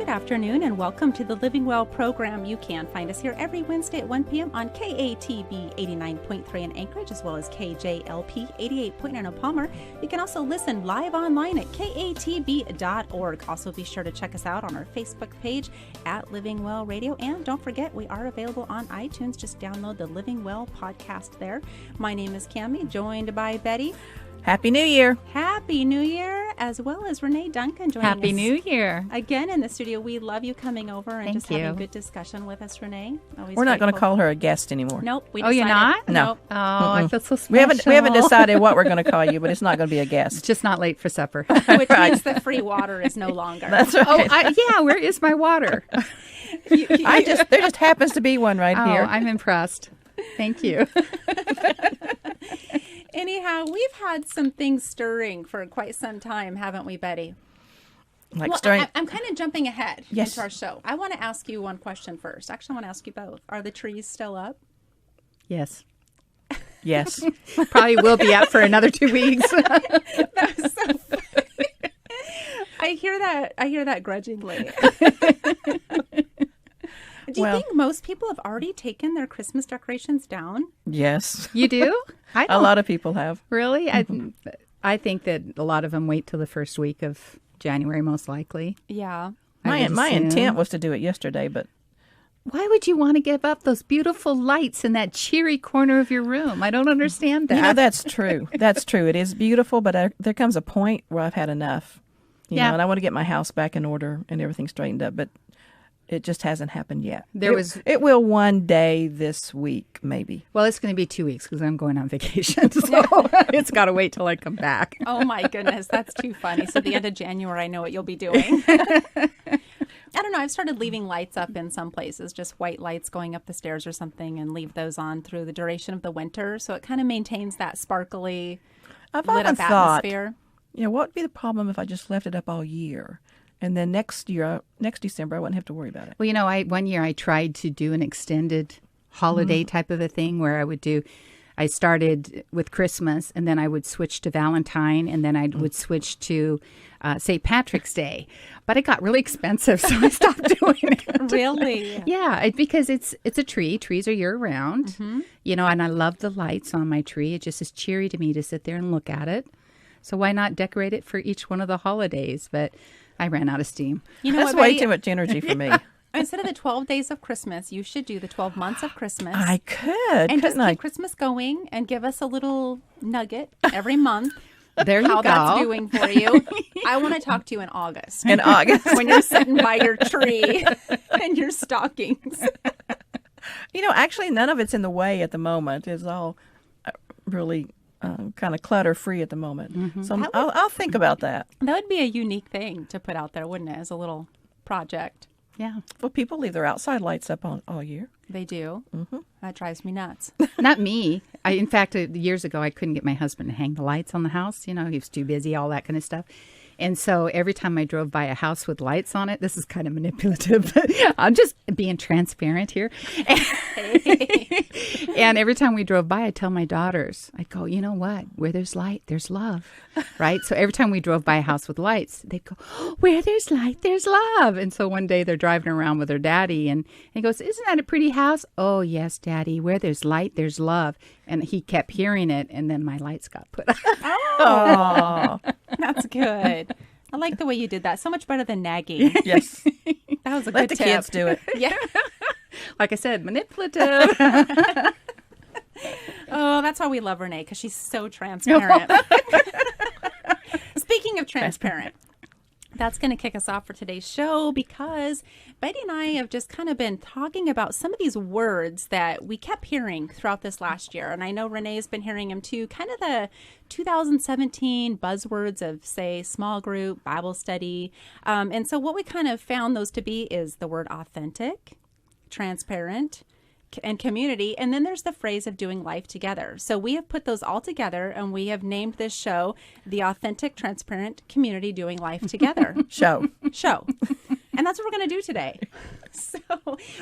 good afternoon, and welcome to the Living Well program. You can find us here every Wednesday at 1 p.m. on KATB 89.3 in Anchorage, as well as KJLP 88.9 in Palmer. You can also listen live online at katb.org. Also, be sure to check us out on our Facebook page at Living Well Radio. And don't forget, we are available on iTunes. Just download the Living Well podcast there. My name is Cammie, joined by Betty. Happy New Year. Happy New Year, as well as Renee Duncan joining us. Happy New Year. Again in the studio. We love you coming over and Thank just you. having good discussion with us, Renee. Always We're not going to grateful. call her a guest anymore. Nope. We Oh, you're decided- not? No. Nope. Oh, I feel so special. We haven't decided what we're going to call you, but it's not going to be a guest. Just not late for supper. Which means the free water is no longer. That's right. Oh, yeah. Where is my water? There just happens to be one right here. I'm impressed. Thank you. Anyhow, we've had some things stirring for quite some time, haven't we, Betty? Like Well, stirring. I'm kind of jumping ahead Yes. into our show. I want to ask you one question first. Actually, I want to ask you both. Are the trees still up? Yes. Yes. Probably will be up for another 2 weeks. That was so funny. I hear that grudgingly. Do you think most people have already taken their Christmas decorations down? Yes. You do? I A don't. lot of people have. Really? I think that a lot of them wait till the first week of January, most likely. Yeah. I would My assume. intent was to do it yesterday, but Why would you want to give up those beautiful lights in that cheery corner of your room? I don't understand that. you know, that's true. That's true. It is beautiful, but there comes a point where I've had enough. You Yeah. know, and I want to get my house back in order and everything straightened up, but it just hasn't happened yet. It will one day this week, maybe. Well, it's going to be 2 weeks because I'm going on vacation. So it's got to wait till I come back. Oh, my goodness. That's too funny. So the end of January, I know what you'll be doing. I don't know. I've started leaving lights up in some places, just white lights going up the stairs or something, and leave those on through the duration of the winter. So it kind of maintains that sparkly, I've lit often up thought, atmosphere. you know, what would be the problem if I just left it up all year? And then next December, I wouldn't have to worry about it. Well, you know, one year I tried to do an extended holiday type of a thing where I started with Christmas and then I would switch to Valentine and then I would switch to St. Patrick's Day. But it got really expensive, so I stopped doing it. Really? Yeah, because it's a tree. Trees are year round, you know, and I love the lights on my tree. It just is cheery to me to sit there and look at it. So why not decorate it for each one of the holidays? But I ran out of steam. You know That's what, way Betty? too much energy for me. Instead of the 12 days of Christmas, you should do the 12 months of Christmas. I could, and just couldn't I? keep Christmas going and give us a little nugget every month. There you How go. that's doing for you. I want to talk to you in August. In August. When you're sitting by your tree and your stockings. You know, actually, none of it's in the way at the moment. It's all really kind of clutter-free at the moment. So I'll think about that. That would be a unique thing to put out there, wouldn't it, as a little project? Yeah. Well, people leave their outside lights up all year. They do. That drives me nuts. Not me. In fact, years ago, I couldn't get my husband to hang the lights on the house. You know, he was too busy, all that kind of stuff. And so every time I drove by a house with lights on it, this is kind of manipulative, but I'm just being transparent here. And every time we drove by, I tell my daughters, I go, you know what? Where there's light, there's love, right? So every time we drove by a house with lights, they'd go, where there's light, there's love. And so one day they're driving around with their daddy and he goes, isn't that a pretty house? Oh, yes, Daddy. Where there's light, there's love. And he kept hearing it, and then my lights got put out. Oh, that's good. I like the way you did that. So much better than nagging. Yes. That was a Let good the tip. kids do it. Yeah. Like I said, manipulative. Oh, that's why we love Renee, because she's so transparent. Speaking of transparent, that's going to kick us off for today's show, because Betty and I have just kind of been talking about some of these words that we kept hearing throughout this last year. And I know Renee's been hearing them too, kind of the 2017 buzzwords of, say, small group, Bible study. And so what we kind of found those to be is the word authentic, transparent, and community. And then there's the phrase of doing life together. So we have put those all together and we have named this show the Authentic, Transparent Community Doing Life Together Show. Show. And that's what we're going to do today. So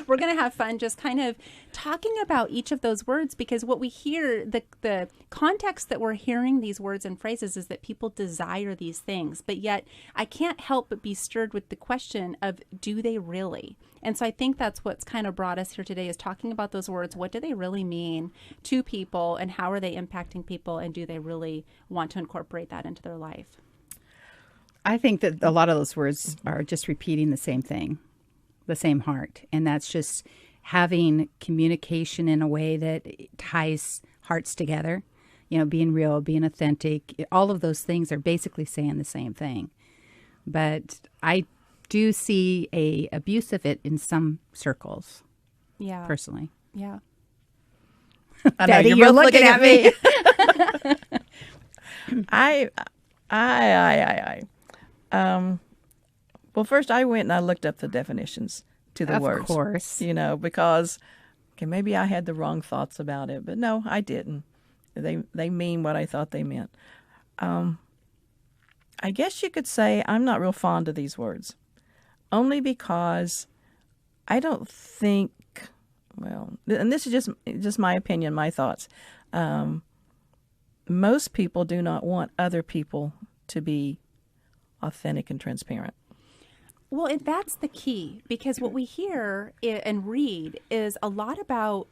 we're going to have fun just kind of talking about each of those words, because what we hear, the context that we're hearing these words and phrases is that people desire these things. But yet I can't help but be stirred with the question of, do they really? And so I think that's what's kind of brought us here today, is talking about those words. What do they really mean to people, and how are they impacting people, and do they really want to incorporate that into their life? I think that a lot of those words are just repeating the same thing, the same heart. And that's just having communication in a way that ties hearts together, being real, being authentic. All of those things are basically saying the same thing. But I do see a abuse of it in some circles. Yeah. Personally. Yeah. I know, you're both looking at me. Well, first I went and I looked up the definitions to the words. Of course. Because maybe I had the wrong thoughts about it, but no, I didn't. They mean what I thought they meant. I guess you could say I'm not real fond of these words, only because I don't think, and this is just my opinion, my thoughts. Most people do not want other people to be authentic and transparent. Well, and that's the key, because what we hear and read is a lot about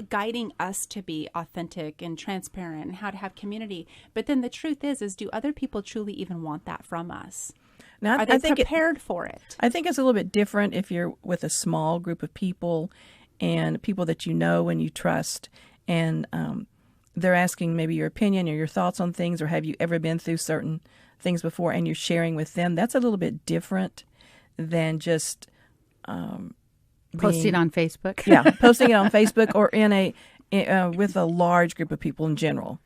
guiding us to be authentic and transparent and how to have community. But then the truth is do other people truly even want that from us? Now, Are they prepared for it? I think it's a little bit different if you're with a small group of people and people that you know and you trust, and they're asking maybe your opinion or your thoughts on things, or have you ever been through certain things before, and you're sharing with them. That's a little bit different than just posting on Facebook. Yeah, posting it on Facebook or with a large group of people in general.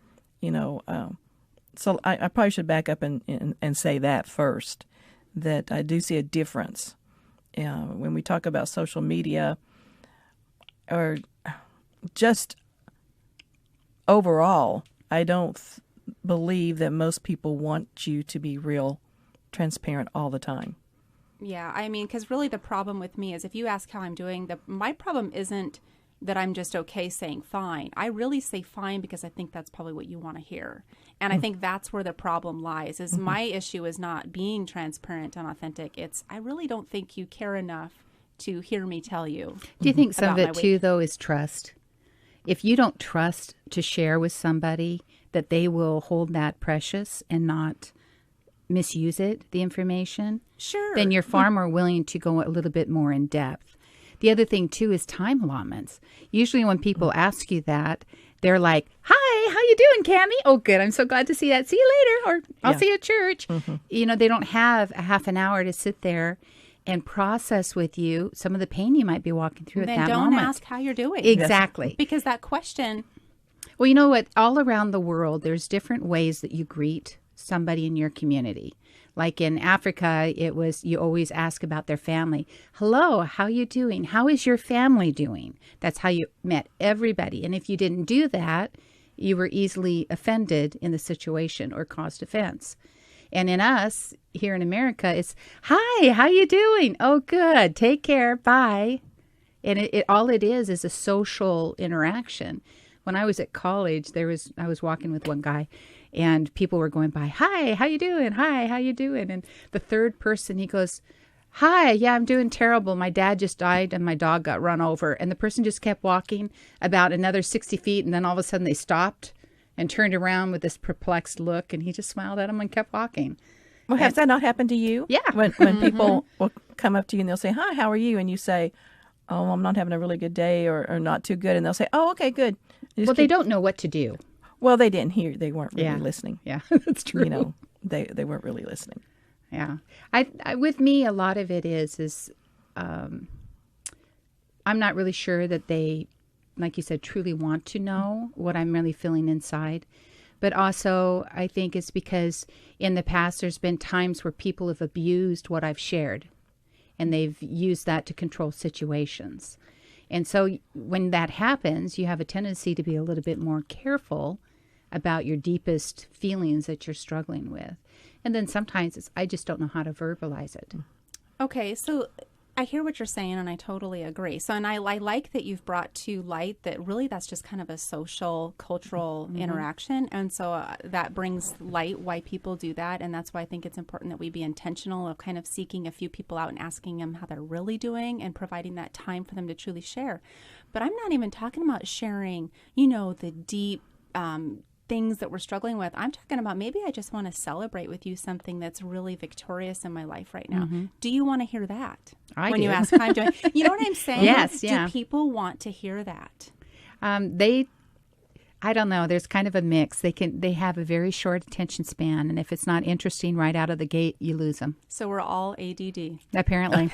So I probably should back up and say that first, that I do see a difference when we talk about social media, or just overall. I don't believe that most people want you to be real, transparent all the time. Yeah, I mean, because really the problem with me is, if you ask how I'm doing, my problem isn't that I'm just okay saying fine. I really say fine because I think that's probably what you want to hear. And I think that's where the problem lies, is my issue is not being transparent and authentic. It's, I really don't think you care enough to hear me tell you. Do you think some of it too, though, is trust? If you don't trust to share with somebody that they will hold that precious and not misuse it, the information, sure, then you're far more willing to go a little bit more in depth. The other thing too is time allotments. Usually when people ask you that, they're like, "Hi, how you doing, Cammie? Oh, good. I'm so glad to see that. See you later, or I'll see you at church." They don't have a half an hour to sit there and process with you some of the pain you might be walking through at that moment. Then don't ask how you're doing. Exactly. Yes. Because that question. Well, you know what? All around the world, there's different ways that you greet somebody in your community. Like in Africa, it was, you always ask about their family. "Hello, how you doing? How is your family doing?" That's how you met everybody. And if you didn't do that, you were easily offended in the situation or caused offense. And in us, here in America, it's, "Hi, how you doing? Oh, good. Take care. Bye." And it all it is a social interaction. When I was at college, I was walking with one guy, and people were going by, "Hi, how you doing? Hi, how you doing?" And the third person, he goes, "Hi, yeah, I'm doing terrible. My dad just died and my dog got run over." And the person just kept walking about another 60 feet, and then all of a sudden they stopped and turned around with this perplexed look, and he just smiled at him and kept walking. Well, has that not happened to you? Yeah. When people will come up to you and they'll say, "Hi, how are you?" And you say, "Oh, I'm not having a really good day," or not too good. And they'll say, "Oh, okay, good." They don't know what to do. Well, they didn't hear. They weren't really listening. Yeah, that's true. They weren't really listening. Yeah. I with me, a lot of it is I'm not really sure that they, like you said, truly want to know what I'm really feeling inside. But also, I think it's because in the past, there's been times where people have abused what I've shared, and they've used that to control situations. And so when that happens, you have a tendency to be a little bit more careful about your deepest feelings that you're struggling with. And then sometimes I just don't know how to verbalize it. Okay, so I hear what you're saying, and I totally agree. So, and I like that you've brought to light that really that's just kind of a social, cultural interaction. And so that brings light why people do that. And that's why I think it's important that we be intentional of kind of seeking a few people out and asking them how they're really doing and providing that time for them to truly share. But I'm not even talking about sharing, the deep things that we're struggling with. I'm talking about maybe I just want to celebrate with you something that's really victorious in my life right now. Do you want to hear that? I when do. you ask how I'm doing. You know what I'm saying? Yes, yeah. Do people want to hear that? I don't know. There's kind of a mix. They have a very short attention span, and if it's not interesting right out of the gate, you lose them. So we're all ADD. Apparently.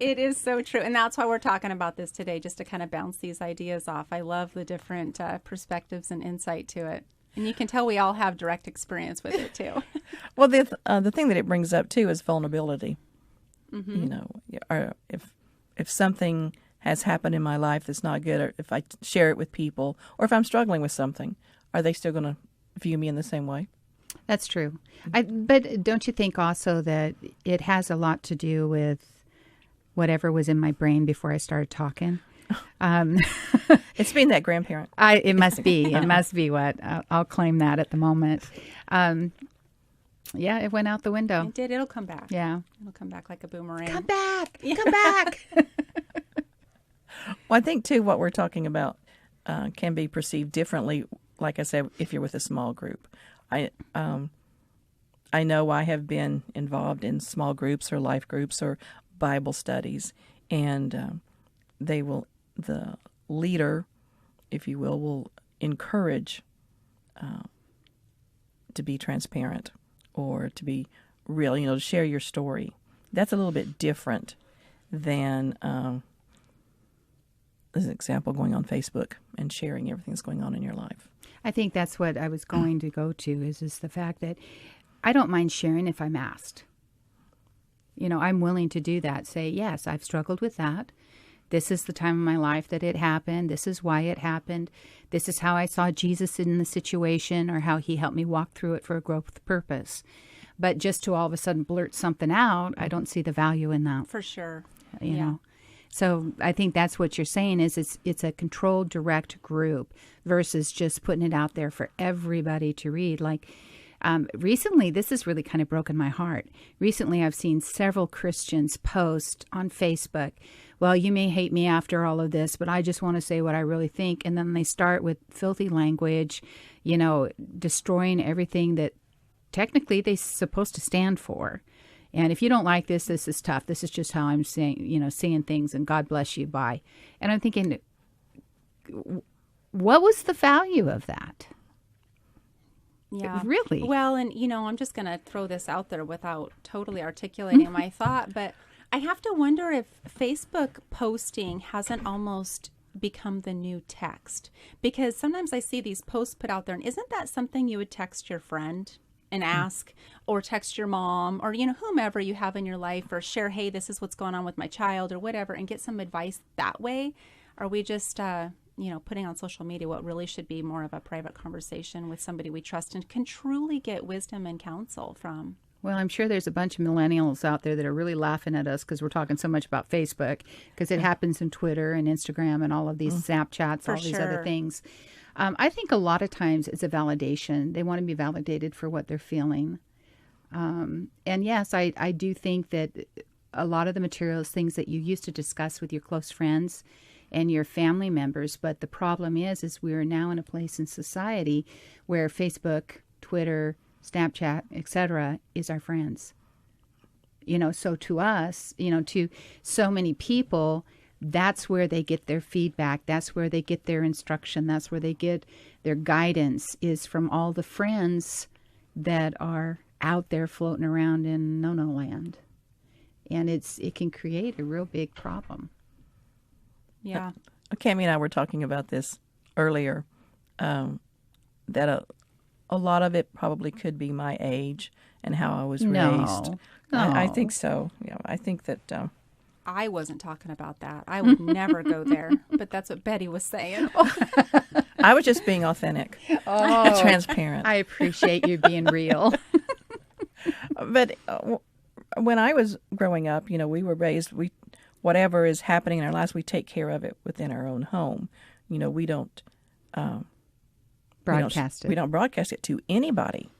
It is so true. And that's why we're talking about this today, just to kind of bounce these ideas off. I love the different perspectives and insight to it. And you can tell we all have direct experience with it, too. Well, the thing that it brings up, too, is vulnerability. If something has happened in my life that's not good, or if I share it with people, or if I'm struggling with something, are they still going to view me in the same way? That's true. But don't you think also that it has a lot to do with whatever was in my brain before I started talking? It's being that grandparent. It must be. It must be what. I'll claim that at the moment. Yeah, it went out the window. It did. It'll come back. Yeah. It'll come back like a boomerang. Come back. Come back. Well, I think, too, what we're talking about can be perceived differently, like I said, if you're with a small group. I know I have been involved in small groups or life groups or Bible studies, and the leader, if you will encourage to be transparent or to be real, to share your story. That's a little bit different than, as an example, going on Facebook and sharing everything that's going on in your life. I think that's what I was going to go to is the fact that I don't mind sharing if I'm asked. I'm willing to do that. Say, yes, I've struggled with that. This is the time in my life that it happened. This is why it happened. This is how I saw Jesus in the situation, or how he helped me walk through it for a growth purpose. But just to all of a sudden blurt something out, I don't see the value in that. For sure. You know. So I think that's what you're saying is it's a controlled, direct group versus just putting it out there for everybody to read. Like recently, this has really kind of broken my heart. Recently, I've seen several Christians post on Facebook, well, you may hate me after all of this, but I just want to say what I really think. And then they start with filthy language, destroying everything that technically they're supposed to stand for. And if you don't like this, this is tough. This is just how I'm seeing things, and God bless you, bye. And I'm thinking, what was the value of that? Yeah. Really? Well, and, I'm just going to throw this out there without totally articulating my thought, but I have to wonder if Facebook posting hasn't almost become the new text. Because sometimes I see these posts put out there, and isn't that something you would text your friend and ask, or text your mom, or whomever you have in your life, or share, hey, this is what's going on with my child, or whatever, and get some advice that way? Are we just putting on social media what really should be more of a private conversation with somebody we trust and can truly get wisdom and counsel from? Well, I'm sure there's a bunch of millennials out there that are really laughing at us because we're talking so much about Facebook, because it happens in Twitter and Instagram and all of these Snapchats, all these other things. I think a lot of times it's a validation. They want to be validated for what they're feeling. And yes, I do think that a lot of the material is things that you used to discuss with your close friends and your family members. But the problem is we are now in a place in society where Facebook, Twitter, Snapchat, etc., is our friends. So to us, to so many people, that's where they get their feedback. That's where they get their instruction. That's where they get their guidance, is from all the friends that are out there floating around in no-no land. And it can create a real big problem. Yeah. Cammie and I were talking about this earlier, that a lot of it probably could be my age and how I was raised. No. I think so. I think that... I wasn't talking about that. I would never go there. But that's what Betty was saying. I was just being authentic, transparent. I appreciate you being real. But when I was growing up, we were raised, whatever is happening in our lives, we take care of it within our own home. We don't broadcast it. We don't broadcast it to anybody,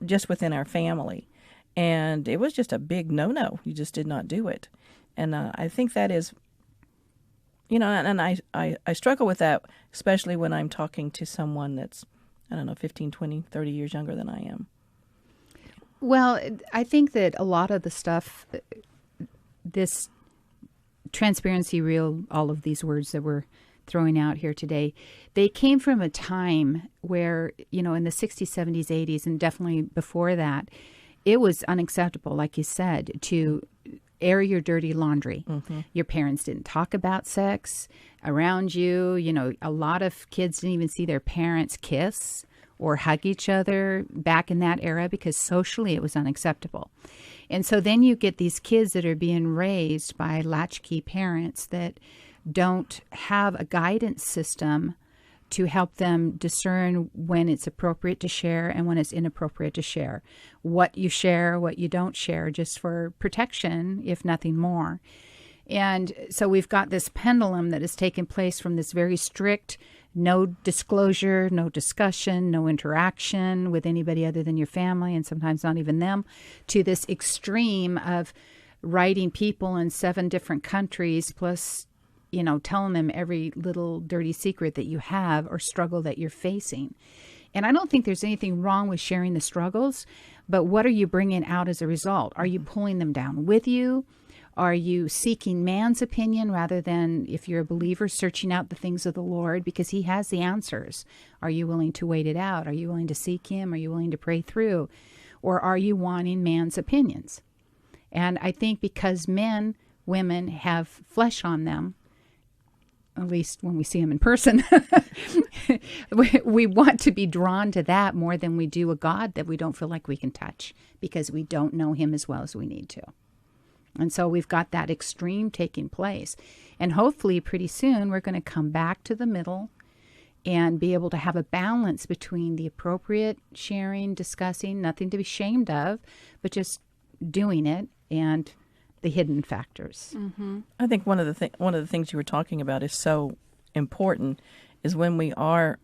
just within our family. And it was just a big no-no. You just did not do it. And I think that is, and I struggle with that, especially when I'm talking to someone that's, 15, 20, 30 years younger than I am. Well, I think that a lot of the stuff, this transparency reel, all of these words that we're throwing out here today, they came from a time where, in the 60s, 70s, 80s, and definitely before that, it was unacceptable, like you said, to air your dirty laundry. Mm-hmm. Your parents didn't talk about sex around you. A lot of kids didn't even see their parents kiss or hug each other back in that era because socially it was unacceptable. And so then you get these kids that are being raised by latchkey parents that don't have a guidance system to help them discern when it's appropriate to share and when it's inappropriate to share. What you share, what you don't share, just for protection, if nothing more. And so we've got this pendulum that has taken place from this very strict, no disclosure, no discussion, no interaction with anybody other than your family, and sometimes not even them, to this extreme of writing people in 7 different countries, plus telling them every little dirty secret that you have or struggle that you're facing. And I don't think there's anything wrong with sharing the struggles, but what are you bringing out as a result? Are you pulling them down with you? Are you seeking man's opinion rather than, if you're a believer, searching out the things of the Lord because he has the answers? Are you willing to wait it out? Are you willing to seek him? Are you willing to pray through? Or are you wanting man's opinions? And I think because women have flesh on them, at least when we see them in person, we want to be drawn to that more than we do a God that we don't feel like we can touch because we don't know him as well as we need to. And so we've got that extreme taking place. And hopefully pretty soon we're going to come back to the middle and be able to have a balance between the appropriate sharing, discussing, nothing to be ashamed of, but just doing it, and the hidden factors. Mm-hmm. I think one of the things you were talking about is so important is when we are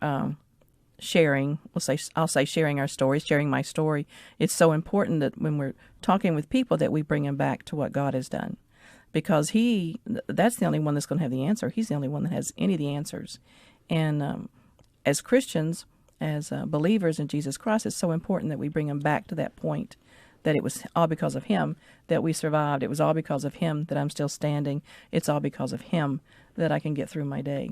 sharing. I'll say sharing our story, sharing my story. It's so important that when we're talking with people that we bring them back to what God has done, because that's the only one that's going to have the answer. He's the only one that has any of the answers. And as Christians, as believers in Jesus Christ, it's so important that we bring them back to that point. That it was all because of him that we survived. It was all because of him that I'm still standing. It's all because of him that I can get through my day.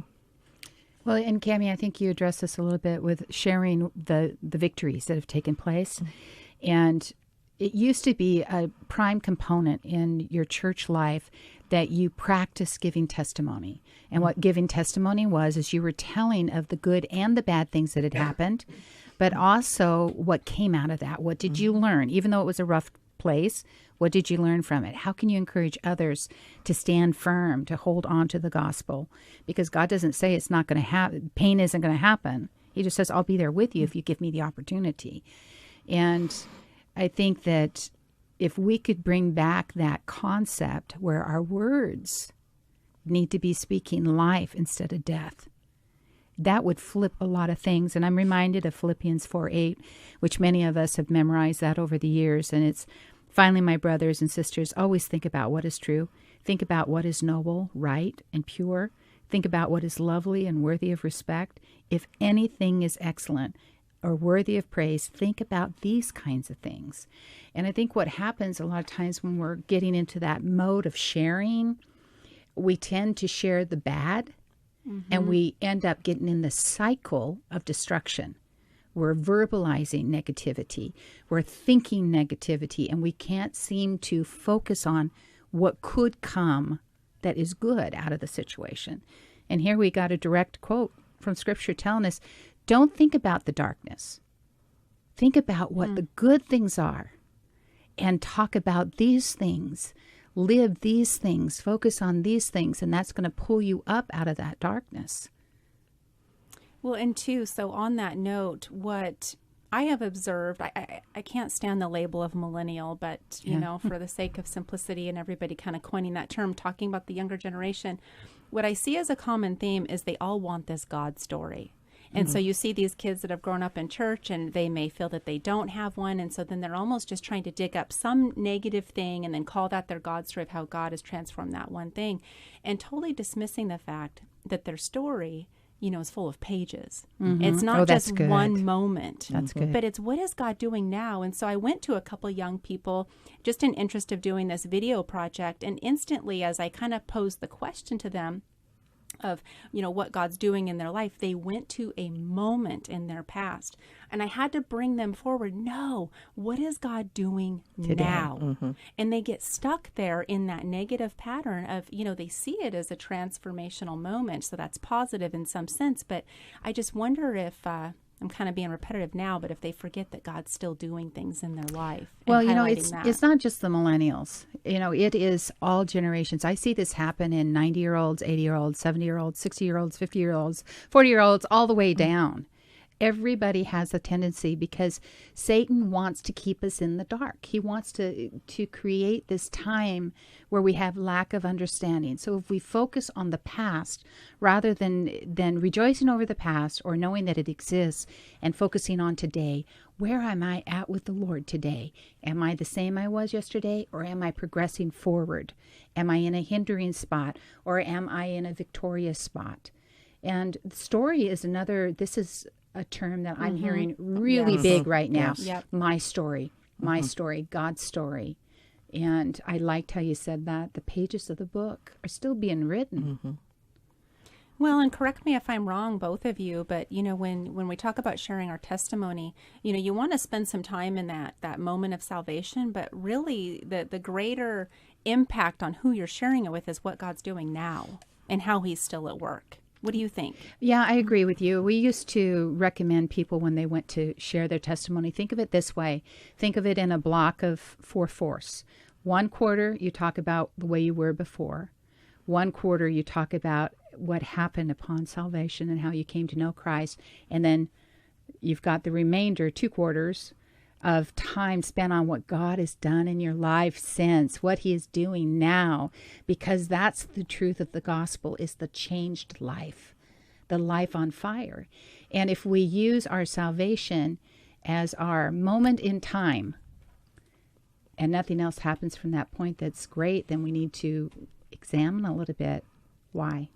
Well, and Cammie, I think you addressed this a little bit with sharing the victories that have taken place. Mm-hmm. And it used to be a prime component in your church life that you practice giving testimony. And what giving testimony was is you were telling of the good and the bad things that had happened, but also what came out of that. What did you learn? Even though it was a rough place, what did you learn from it? How can you encourage others to stand firm, to hold on to the gospel? Because God doesn't say it's not going to happen. Pain isn't going to happen. He just says, I'll be there with you if you give me the opportunity. And I think that if we could bring back that concept where our words need to be speaking life instead of death, that would flip a lot of things. And I'm reminded of Philippians 4:8, which many of us have memorized that over the years. And it's, finally, my brothers and sisters, always think about what is true. Think about what is noble, right, and pure. Think about what is lovely and worthy of respect. If anything is excellent or worthy of praise, think about these kinds of things. And I think what happens a lot of times when we're getting into that mode of sharing, we tend to share the bad. Mm-hmm. And we end up getting in the cycle of destruction. We're verbalizing negativity. We're thinking negativity. And we can't seem to focus on what could come that is good out of the situation. And here we got a direct quote from Scripture telling us, don't think about the darkness. Think about what the good things are and talk about these things. Live these things, focus on these things, and that's going to pull you up out of that darkness. Well, and too, so on that note, what I have observed, I can't stand the label of millennial, but, you know, for the sake of simplicity and everybody kind of coining that term, talking about the younger generation, what I see as a common theme is they all want this God story. And so you see these kids that have grown up in church and they may feel that they don't have one. And so then they're almost just trying to dig up some negative thing and then call that their God story of how God has transformed that one thing, and totally dismissing the fact that their story, you know, is full of pages. It's not just one moment. That's good. But it's what is God doing now? And so I went to a couple young people just in interest of doing this video project. And instantly, as I kind of posed the question to them, of, you know, what God's doing in their life, they went to a moment in their past. And I had to bring them forward. No, what is God doing Today. now? And they get stuck there in that negative pattern of, you know, they see it as a transformational moment. So that's positive in some sense. But I just wonder if, I'm kind of being repetitive now, but if they forget that God's still doing things in their life. Well, you know, it's not just the millennials. You know, it is all generations. I see this happen in 90-year-olds, 80-year-olds, 70-year-olds, 60-year-olds, 50-year-olds, 40-year-olds, all the way down. Everybody has a tendency, because Satan wants to keep us in the dark. He wants to create this time where we have lack of understanding. So if we focus on the past rather than rejoicing over the past or knowing that it exists and focusing on today, where am I at with the Lord today? Am I the same I was yesterday, or am I progressing forward? Am I in a hindering spot, or am I in a victorious spot? And story is another, this is a term that I'm hearing really big right now. Yep. My story, God's story. And I liked how you said that. The pages of the book are still being written. Well, and correct me if I'm wrong, both of you, but, you know, when we talk about sharing our testimony, you know, you want to spend some time in that moment of salvation, but really the greater impact on who you're sharing it with is what God's doing now and how he's still at work. What do you think? Yeah, I agree with you. We used to recommend people when they went to share their testimony, think of it this way. Think of it in a block of 4 fourths. 1 quarter, you talk about the way you were before. 1 quarter, you talk about what happened upon salvation and how you came to know Christ. And then you've got the remainder, 2 quarters, of time spent on what God has done in your life since, what he is doing now, because that's the truth of the gospel, is the changed life, the life on fire. And if we use our salvation as our moment in time and nothing else happens from that point that's great, then we need to examine a little bit why.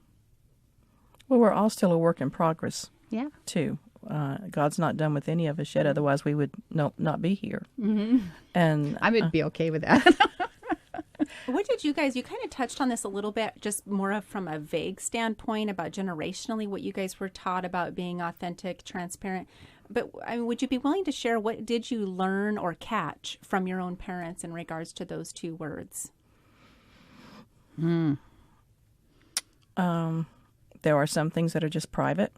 Well, we're all still a work in progress, too. God's not done with any of us yet, otherwise we would not be here. And I would be okay with that. What did you guys, you kind of touched on this a little bit, just more of from a vague standpoint about generationally, what you guys were taught about being authentic, transparent. But I mean, would you be willing to share what did you learn or catch from your own parents in regards to those 2 words? There are some things that are just private.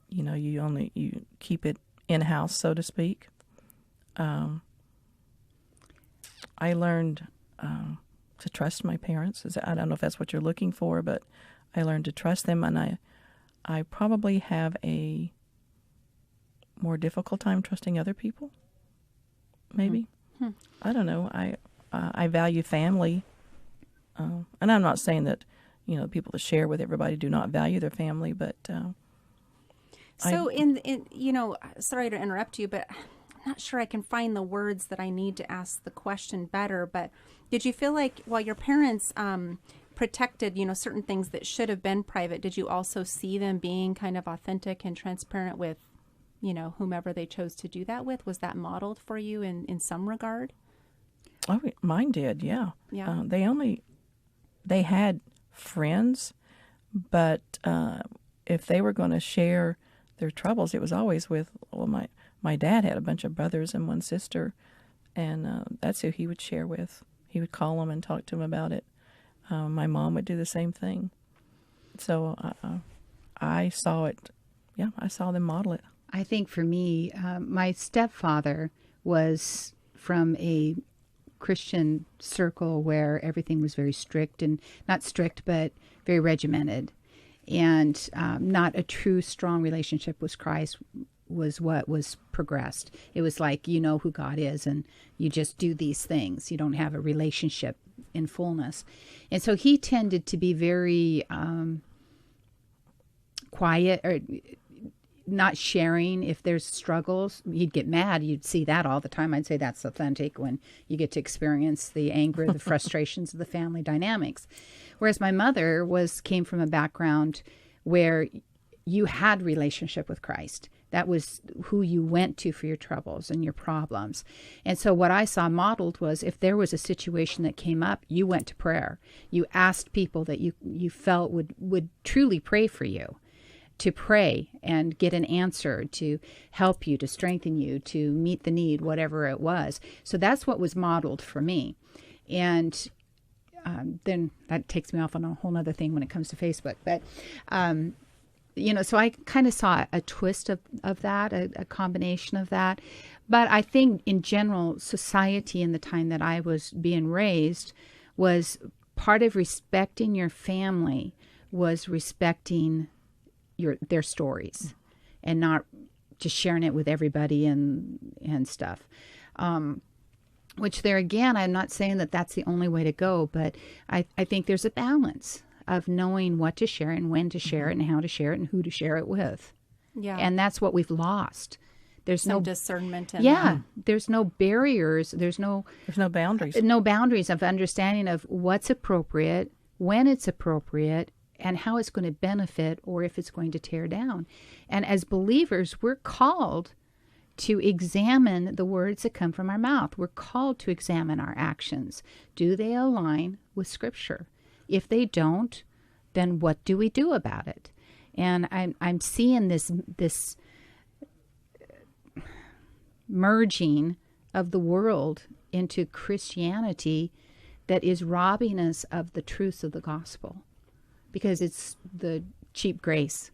You know, you keep it in-house, so to speak. I learned to trust my parents. I don't know if that's what you're looking for, but I learned to trust them, and I probably have a more difficult time trusting other people, maybe. I don't know. I value family, and I'm not saying that, you know, people that share with everybody do not value their family, but... So in you know, sorry to interrupt you, but I'm not sure I can find the words that I need to ask the question better, but did you feel like while your parents protected, you know, certain things that should have been private, did you also see them being kind of authentic and transparent with, you know, whomever they chose to do that with? Was that modeled for you in some regard? Oh, mine did, yeah. Yeah. They had friends, but if they were going to share their troubles, it was always with, well, my dad had a bunch of brothers and 1 sister, and that's who he would share with. He would call them and talk to them about it. My mom would do the same thing. So I saw it. Yeah, I saw them model it. I think for me, my stepfather was from a Christian circle where everything was very strict, and not strict, but very regimented. And not a true strong relationship with Christ was what was progressed. It was like, you know who God is and you just do these things. You don't have a relationship in fullness. And so he tended to be very quiet, or not sharing if there's struggles. He'd get mad. You'd see that all the time. I'd say that's authentic when you get to experience the anger, the frustrations of the family dynamics. Whereas my mother came from a background where you had relationship with Christ. That was who you went to for your troubles and your problems. And so what I saw modeled was, if there was a situation that came up, you went to prayer. You asked people that you felt would truly pray for you, to pray and get an answer, to help you, to strengthen you, to meet the need, whatever it was. So that's what was modeled for me. And then that takes me off on a whole other thing when it comes to Facebook. But, so I kind of saw a twist of that, a combination of that. But I think in general, society in the time that I was being raised was part of respecting your family was respecting their stories and not just sharing it with everybody and stuff. Which there again, I'm not saying that that's the only way to go, but I think there's a balance of knowing what to share and when to share it and how to share it and who to share it with. Yeah. And that's what we've lost. There's no no discernment in yeah, that. there's no barriers. There's no boundaries. No boundaries of understanding of what's appropriate, when it's appropriate, and how it's going to benefit or if it's going to tear down. And as believers, we're called to examine the words that come from our mouth. We're called to examine our actions. Do they align with Scripture? If they don't, then what do we do about it? And I'm seeing this merging of the world into Christianity that is robbing us of the truths of the gospel, because it's the cheap grace.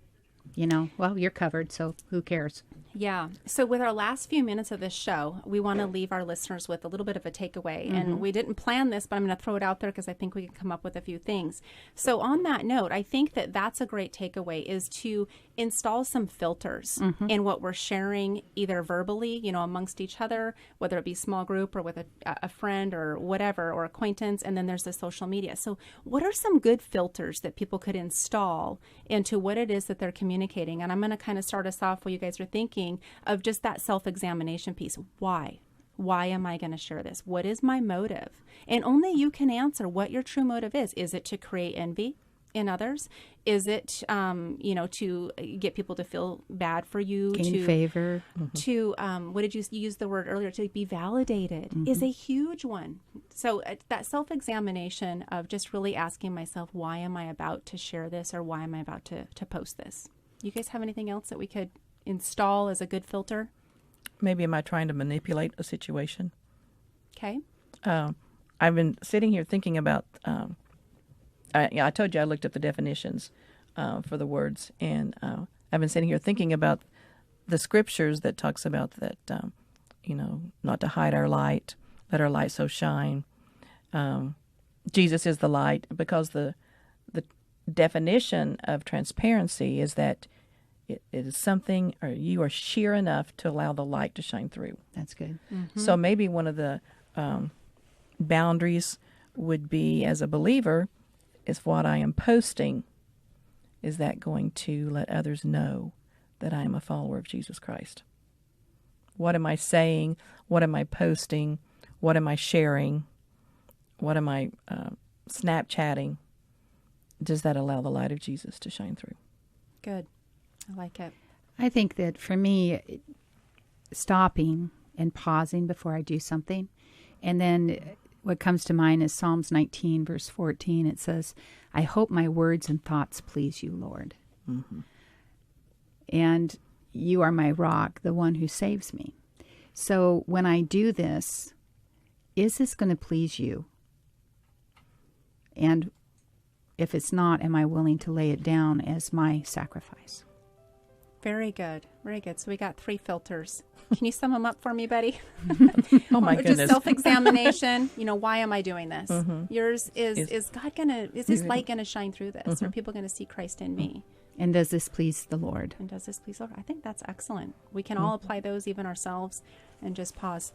Well, you're covered, so who cares? Yeah. So with our last few minutes of this show, we want to leave our listeners with a little bit of a takeaway. Mm-hmm. And we didn't plan this, but I'm going to throw it out there because I think we can come up with a few things. So on that note, I think that that's a great takeaway, is to install some filters mm-hmm. in what we're sharing, either verbally, amongst each other, whether it be small group or with a friend or whatever, or acquaintance. And then there's the social media. So what are some good filters that people could install into what it is that they're communicating? And I'm going to kind of start us off while you guys are thinking of just that self-examination piece. Why am I going to share this? What is my motive? And only you can answer what your true motive is. Is it to create envy in others? Is it, to get people to feel bad for you? Gain favor. Mm-hmm. To, what did you use the word earlier? To be validated mm-hmm. is a huge one. So that self-examination of just really asking myself, why am I about to share this, or why am I about to post this? You guys have anything else that we could install as a good filter? Maybe am I trying to manipulate a situation? Okay. I've been sitting here thinking about, I told you I looked up the definitions for the words, and I've been sitting here thinking about the scriptures that talks about that, not to hide our light, let our light so shine. Jesus is the light, because the definition of transparency is that it is something, or you are sheer enough to allow the light to shine through. That's good. Mm-hmm. So maybe one of the boundaries would be, as a believer, is what I am posting, is that going to let others know that I am a follower of Jesus Christ? What am I saying? What am I posting? What am I sharing? What am I Snapchatting? Does that allow the light of Jesus to shine through? Good. I like it. I think that for me, stopping and pausing before I do something, and then what comes to mind is Psalms 19, verse 14. It says, I hope my words and thoughts please you, Lord. Mm-hmm. And you are my rock, the one who saves me. So when I do this, is this going to please you? And if it's not, am I willing to lay it down as my sacrifice? Very good. Very good. So we got 3 filters. Can you sum them up for me, Betty? Oh my goodness. Just self-examination. Why am I doing this? Mm-hmm. Yours is God is His light going to shine through this? Mm-hmm. Are people going to see Christ in me? And does this please the Lord? And does this please the Lord? I think that's excellent. We can all apply those even ourselves and just pause.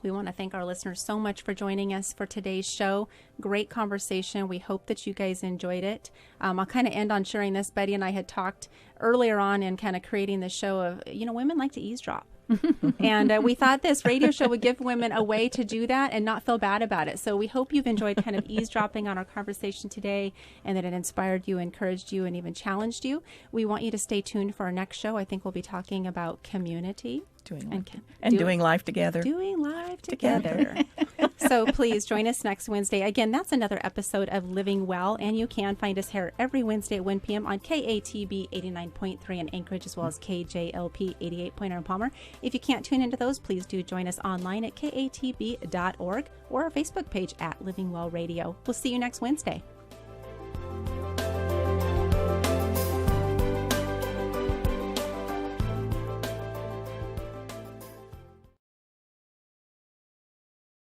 We want to thank our listeners so much for joining us for today's show. Great conversation. We hope that you guys enjoyed it. I'll kind of end on sharing this. Betty and I had talked earlier on in kind of creating the show of, women like to eavesdrop. And we thought this radio show would give women a way to do that and not feel bad about it. So we hope you've enjoyed kind of eavesdropping on our conversation today and that it inspired you, encouraged you, and even challenged you. We want you to stay tuned for our next show. I think we'll be talking about community. Doing life together. Doing life together. So please join us next Wednesday. Again, that's another episode of Living Well, and you can find us here every Wednesday at 1 p.m. on KATB 89.3 in Anchorage, as well as KJLP 88.0 in Palmer. If you can't tune into those, please do join us online at katb.org or our Facebook page at Living Well Radio. We'll see you next Wednesday.